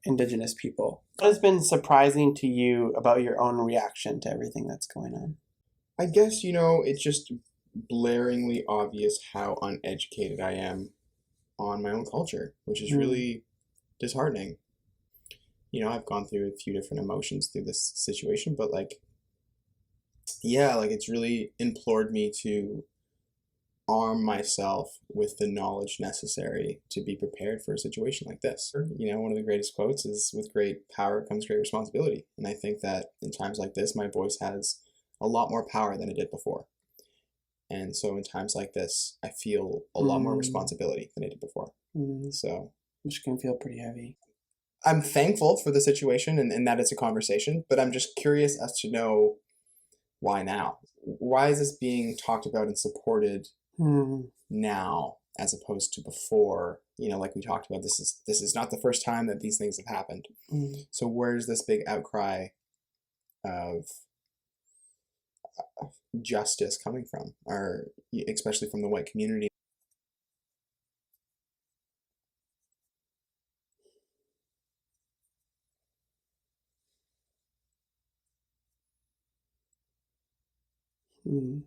Indigenous people. What has been surprising to you about your own reaction to everything that's going on? I guess, it's just blaringly obvious how uneducated I am on my own culture, which is Mm, really disheartening. I've gone through a few different emotions through this situation, but yeah, it's really implored me to arm myself with the knowledge necessary to be prepared for a situation like this. One of the greatest quotes is, with great power comes great responsibility. And I think that in times like this, my voice has a lot more power than it did before. And so in times like this, I feel a lot more mm, responsibility than I did before. mm, So which can feel pretty heavy. I'm thankful for the situation and that it's a conversation, but I'm just curious as to know why now? Why is this being talked about and supported Mm, now as opposed to before? Like we talked about, this is not the first time that these things have happened. mm. So where's this big outcry of justice coming from, or especially from the white community? Mm.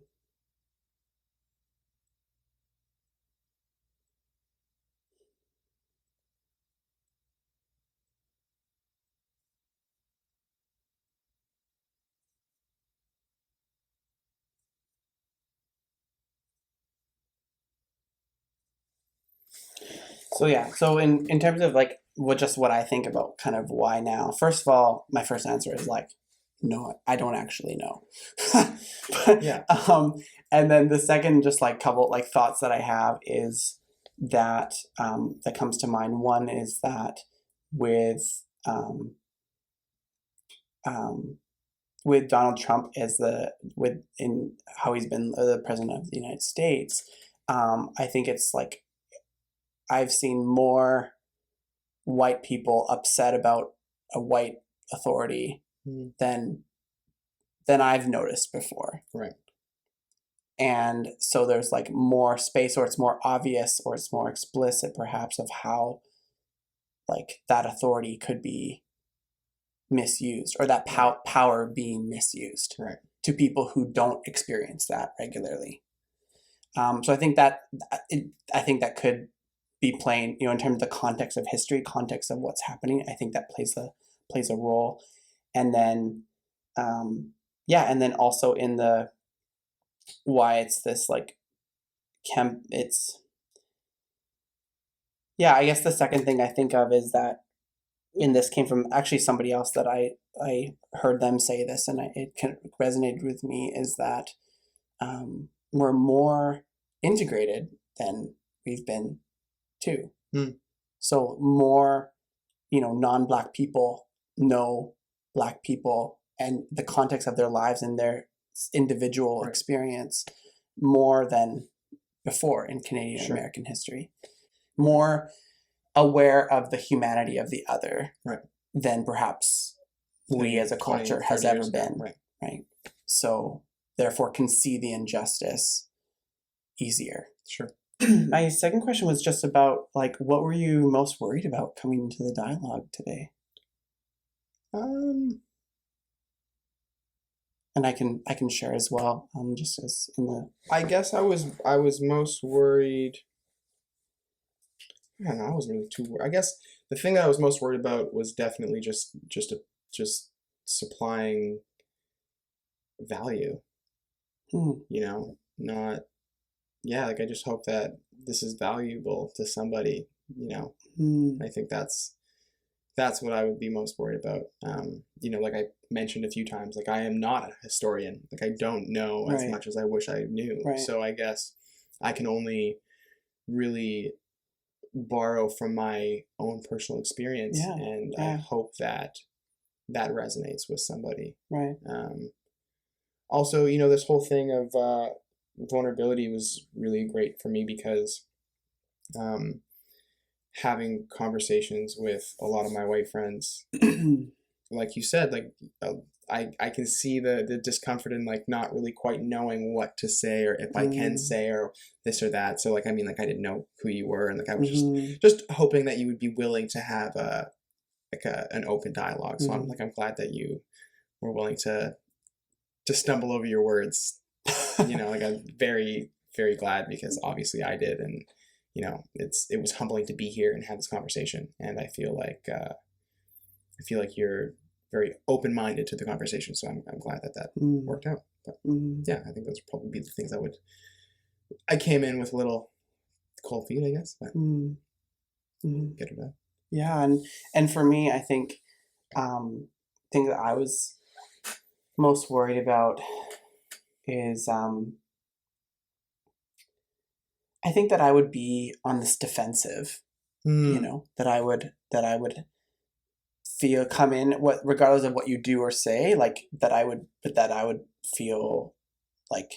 So yeah, so in terms of like what I think about kind of why now. First of all, my first answer is like, no, I don't actually know. Yeah, But, and then the second, just like couple like thoughts that I have is that that comes to mind. One is that with um, with Donald Trump as the with in how he's been the president of the United States, I think it's like I've seen more white people upset about a white authority mm, than I've noticed before. right, And so there's like more space, or it's more obvious, or it's more explicit perhaps, of how like that authority could be misused, or that right, power being misused right. to people who don't experience that regularly. So I think that I think that could be playing, in terms of the context of history, context of what's happening. I think that plays a role, and then yeah, and then also in the why it's this like it's yeah. I guess the second thing I think of is that, and this came from actually somebody else that I heard them say this, and it resonated with me, is that we're more integrated than we've been too. Mm, So more, non-black people know black people and the context of their lives and their individual right, experience more than before in Canadian sure, American history. More aware of the humanity of the other right. than perhaps we 10, as a 20, culture has 30 ever years ago, been, right. right? So therefore can see the injustice easier. Sure. My second question was just about like what were you most worried about coming into the dialogue today? Um, And I can share as well. Just as in the I guess I was most worried. I don't know, I wasn't really too worried. I guess the thing that I was most worried about was definitely just supplying value, hmm, not, yeah, I just hope that this is valuable to somebody, hmm, I think that's what I would be most worried about. Like I mentioned a few times, like I am not a historian. Like I don't know as right, much as I wish I knew. right, So I guess I can only really borrow from my own personal experience, yeah, and I yeah, hope that that resonates with somebody. right, Um, Also, this whole thing of vulnerability was really great for me because um, having conversations with a lot of my white friends, like you said, uh, I can see the discomfort in like not really quite knowing what to say, or if I can mm, say, or this or that. So I didn't know who you were, and like I was just mm, just hoping that you would be willing to have an open dialogue. So Mhm. I'm glad that you were willing to stumble over your words. Like I'm very, very glad, because obviously I did, and it was humbling to be here and have this conversation. And I feel like you're very open minded to the conversation. So I'm glad that Mm. worked out. But Mm. yeah, I think those would probably be the things I came in with a little cold feet, I guess, but Mm. Mm. get it done. Yeah, and for me, I think thing that I was most worried about is I think that I would be on this defensive, Mm, that I would feel come in regardless of what you do or say, like that I would feel like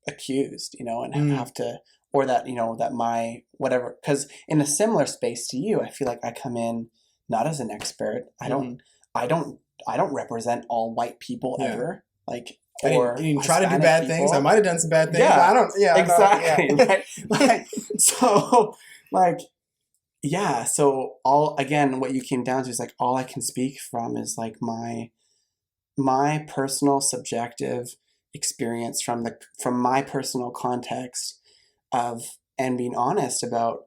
accused, and mm, have to, or that, that my whatever, because in a similar space to you, I feel like I come in not as an expert. I don't, mm-hmm. I don't, I don't represent all white people Yeah. ever, like, I or didn't try to do Hispanic bad things. I people. might have done some bad things. Yeah, I don't. Yeah, I know. exactly. Yeah. Right. Like, so, like, yeah. So all again, what you came down to is like all I can speak from is like my personal subjective experience from my personal context of, and being honest about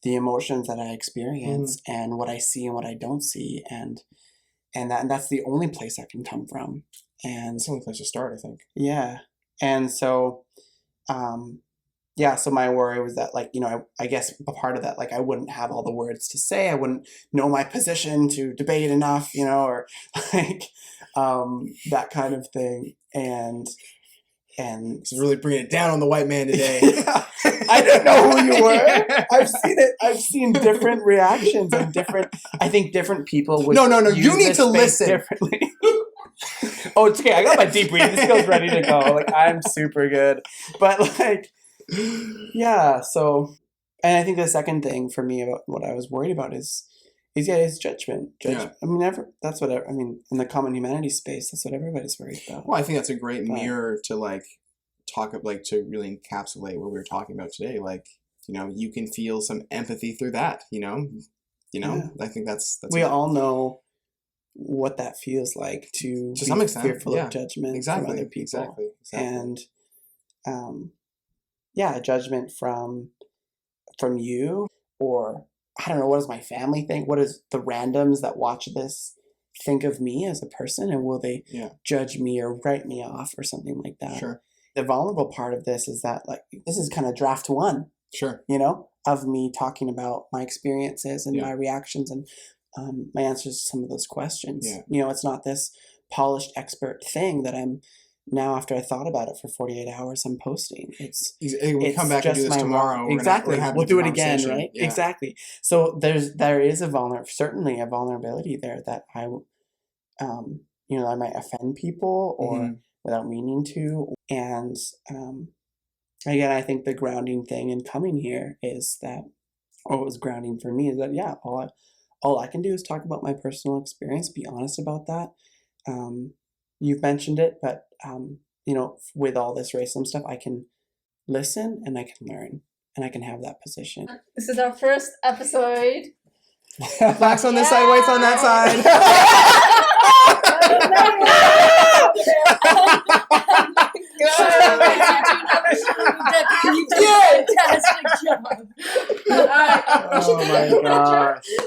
the emotions that I Mm, experience and what I see and what I don't see, and that's the only place I can come from. And that's the only place to start, I think. yeah. And so um yeah, so my worry was that, like, I guess a part of that, like, I wouldn't have all the words to say, I wouldn't know my position to debate enough, or like that kind of thing. And This is really bringing it down on the white man today. yeah, I didn't know who you were. I've seen it. I've seen different reactions and I think different people would No, no, no. You use need this to space listen. differently. Oh, it's okay. I got my deep breathing skills ready to go. Like, I'm super good. But like, yeah. So, and I think the second thing for me about what I was worried about is judgment. Yeah. I mean, that's what I mean, in the common humanities space. That's what everybody's worried about. Well, I think that's a great But mirror to to really encapsulate what we were talking about today. Like, you can feel some empathy through that. yeah, I think that's we all know what that feels like to to be some extent. fearful of Yeah, judgment from other exactly, people, exactly, exactly. and um, yeah, judgment from you, or I don't know, what does my family think? What does the randoms that watch this think of me as a person, and will they Yeah, judge me or write me off or something like that? sure, The vulnerable part of this is that, like, this is kind of draft one, sure. of me talking about my experiences and Yeah, my reactions and my answers to some of those questions. yeah. It's not this polished expert thing that I'm now, after I thought about it for 48 hours, I'm posting. Hey, we come It's back and do just this my raw. tomorrow. We're Exactly. gonna have a We'll do different it again, conversation. right? Yeah. Exactly. So there is certainly a vulnerability there that I might offend people or Hmm. without meaning to. And again, I think the grounding thing in coming here is that, or what was grounding for me is that, yeah, all I can do is talk about my personal experience, be honest about that. Um, you've mentioned it, but with all this racism stuff, I can listen and I can learn and I can have that position. This is our first episode. Blacks on this side, whites on that side. You did a fantastic job. All right, we should Oh do my a picture. gosh.